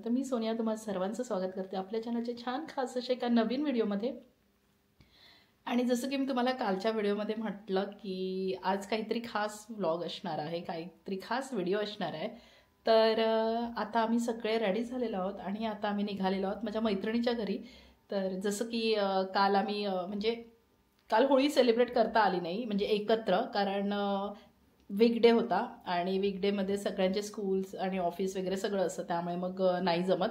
तर मी सोनिया तुम्हाला सर्वांचं स्वागत करते आपल्या चॅनलचे छान खास असे एका नवीन व्हिडिओमध्ये। आणि जसं की मी तुम्हाला कालच्या व्हिडिओमध्ये म्हटलं की आज काहीतरी खास व्लॉग असणार आहे, काहीतरी खास व्हिडिओ असणार आहे। तर आता आम्ही सगळे रेडी झालेलो आहोत आणि आता आम्ही निघालेलो आहोत माझ्या मैत्रिणीच्या घरी। तर जसं की काल आम्ही म्हणजे काल होळी सेलिब्रेट करता आली नाही म्हणजे एकत्र, कारण वीकडे होता आणि वीकडेमध्ये सगळ्यांचे स्कूल्स आणि ऑफिस वगैरे सगळं असतं, त्यामुळे मग नाही जमत।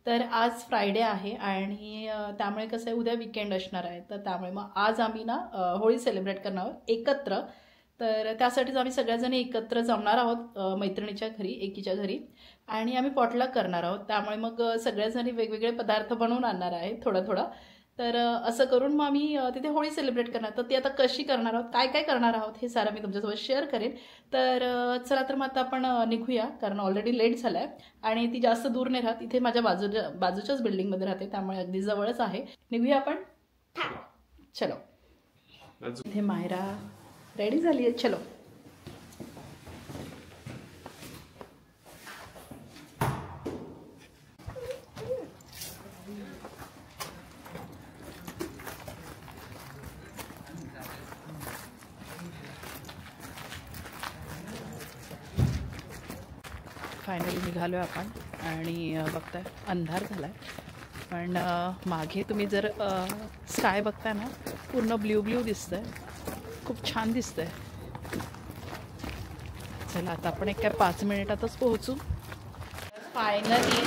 तर आज फ्रायडे आहे आणि त्यामुळे कसं आहे उद्या वीकेंड असणार आहे, तर त्यामुळे मग आज आम्ही ना होळी सेलिब्रेट करणार आहोत एकत्र। तर त्यासाठीच आम्ही सगळ्याजणी एकत्र जमणार आहोत मैत्रिणीच्या घरी, एकीच्या घरी, आणि आम्ही पॉटलक करणार आहोत। त्यामुळे मग सगळ्याजणी वेगवेगळे पदार्थ बनवून आणणार आहे थोडं थोडं। तर असं करून मग आम्ही तिथे होळी सेलिब्रेट करणार। तर ती आता कशी करणार आहोत, काय काय करणार आहोत हे सारं मी तुमच्यासोबत शेअर करेन। तर चला तर मग आता आपण निघूया, कारण ऑलरेडी लेट झाला आहे आणि ती जास्त दूर नाही राहत, इथे माझ्या बाजूच्याच बिल्डिंगमध्ये राहते, त्यामुळे अगदी जवळच आहे। निघूया आपण, चलो। इथे मायरा रेडी झाली आहे, चलो। फायनली निघालो आहे आपण आणि बघताय अंधार झाला आहे, पण मागे तुम्ही जर स्काय बघताय ना, पूर्ण ब्ल्यू ब्ल्यू दिसतंय, खूप छान दिसतंय। चला आता आपण एक 5 मिनिटातच पोहोचू। फायनली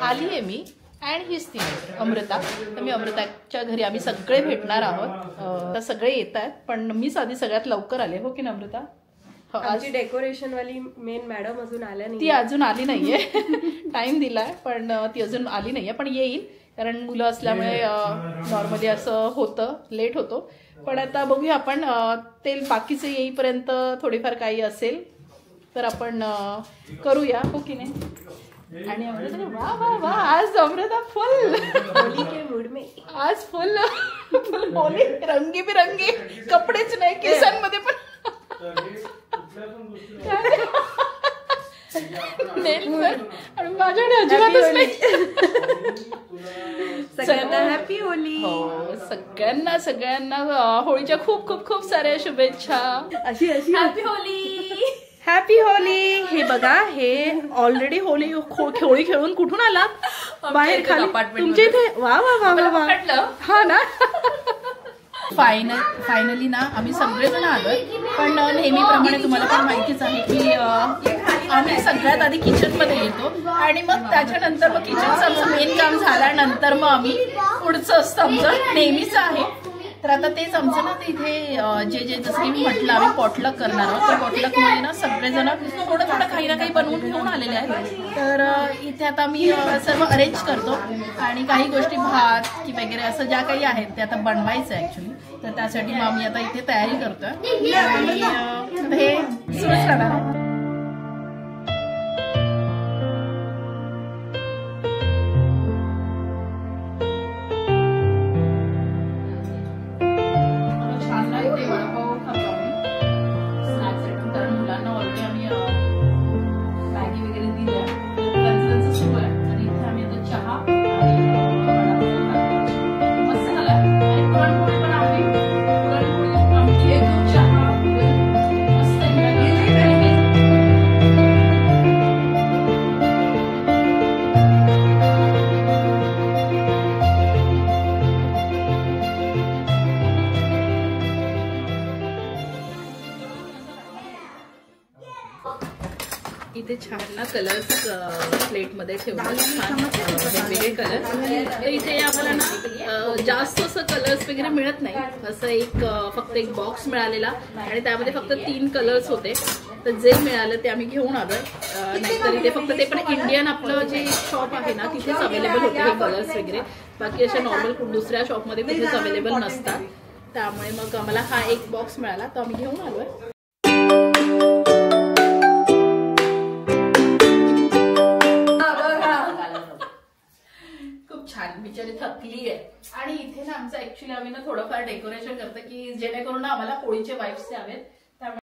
आली आहे मी अँड हीच ती अमृता। तर मी अमृताच्या घरी आम्ही सगळे भेटणार आहोत। तर सगळे येत आहेत, पण मीच आधी सगळ्यात लवकर आले, हो की ना अमृता? आमची डेकोरेशन वाली मेन मॅडम अजून आल्या नाही, ती अजून आली नाहीये। टाइम दिलाय पण ती अजून आली नाहीये, पण येईल, कारण मुलं असल्यामुळे नॉर्मली असं होतं, लेट होतो। पण आता बघूया आपण, ते बाकीचे येईपर्यंत थोडीफार काही असेल तर आपण करूया, हो की नाही? आणि अमृता वा वा वा, आज अमृता फुल होली के मूड में, आज फुल होली, रंगी बिरंगी कपडेच नाही, केसांमध्ये पण आणि माझ्याकडे अजिबातच नाही। सगळ्यांना हॅपी होली। हो, सगळ्यांना सगळ्यांना होळीच्या खूप खूप खूप साऱ्या शुभेच्छा। अशी अशी हॅपी होली, हॅपी होली। हे बघा, हे ऑलरेडी होळी खेळून कुठून आलात? बाहेर खाली तुमच्या इथे? वा वा वा वा वा, हा ना। फायनली ना आम्ही सगळेजण आलोय, पण नेहमीप्रमाणे तुम्हाला पण माहितीच आहे की आम्ही सगळ्यात आधी किचनमध्ये येतो आणि मग त्याच्यानंतर मग किचनचं आमचं मेन काम झाल्यानंतर मग आम्ही पुढचं असतं आमचं नेहमीच आहे। तर आता तेच आमचं ना, ते इथे जे जसं की मी म्हटलं आम्ही पॉटलक करणार आहोत, तर पॉटलकमध्ये ना सगळेजण थोडं थोडं काही ना काही बनवून घेऊन आलेले आहेत। तर इथे आता मी सर्व अरेंज करतो आणि काही गोष्टी भात की वगैरे असं ज्या काही आहेत ते आता बनवायचं आहे ॲक्च्युली। तर त्यासाठी मग आम्ही आता इथे तयारी करतोय आणि हे सुरूच राहणार आहे। इथे छान ना कलर्स प्लेटमध्ये ठेवले, छान वेगवेगळे कलर। तर इथे आम्हाला ना जास्त असं कलर्स वगैरे मिळत नाही, असं फक्त एक बॉक्स मिळालेला आणि त्यामध्ये फक्त 3 कलर्स होते। तर जे मिळालं ते आम्ही घेऊन आलोय, नाहीतर इथे फक्त ते पण इंडियन आपलं जे शॉप आहे ना तिथेच अवेलेबल होते हे कलर्स वगैरे, बाकी अशा नॉर्मल दुसऱ्या शॉपमध्ये कुठेच अवेलेबल नसतात। त्यामुळे मग आम्हाला हा एक बॉक्स मिळाला, तो आम्ही घेऊन आलोय। छान, बिचारी थकली आहे। आणि इथे ना आमचं ऍक्च्युली आम्ही ना थोडंफार डेकोरेशन करतो की जेणेकरून आम्हाला होळीचे वाइब्स यावेत, त्यामुळे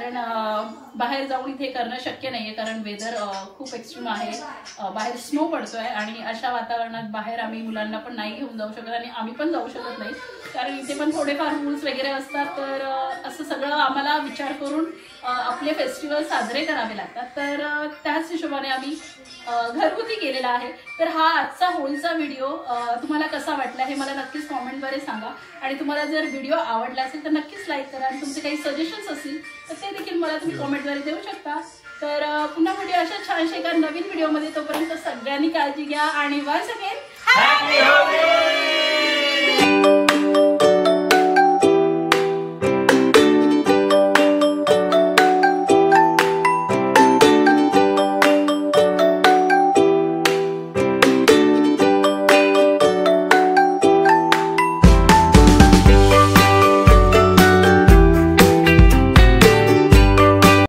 कारण बाहेर जाऊन इथे करणं शक्य नाहीये, कारण वेदर खूप एक्स्ट्रीम आहे, बाहेर स्नो पडतोय आणि अशा वातावरणात बाहेर आम्ही मुलांना पण नाही घेऊन जाऊ शकत आणि आम्ही पण जाऊ शकत नाही, कारण इथे पण थोडेफार रूल्स वगैरे असतात. तर असं सगळं आम्हाला विचार करून आपले फेस्टिवल साजरे करावे लागतात. तर त्याच हिशोबाने आम्ही घरगुती केलेला आहे. तर हा आजचा होळीचा व्हिडिओ तुम्हाला कसा वाटला हे मला नक्कीच कॉमेंटद्वारे सांगा. आणि तुम्हाला जर व्हिडिओ आवडला असेल तर नक्कीच लाईक करा आणि तुमचे काही सजेशन्स असतील तर ते देखील मला तुम्ही कॉमेंटद्वारे देऊ शकता. तर पुन्हा व्हिडिओ अशा छानशा एका नवीन व्हिडिओमध्ये. तोपर्यंत सगळ्यांनी काळजी घ्या आणि वन्स अगेन हॅपी होळी.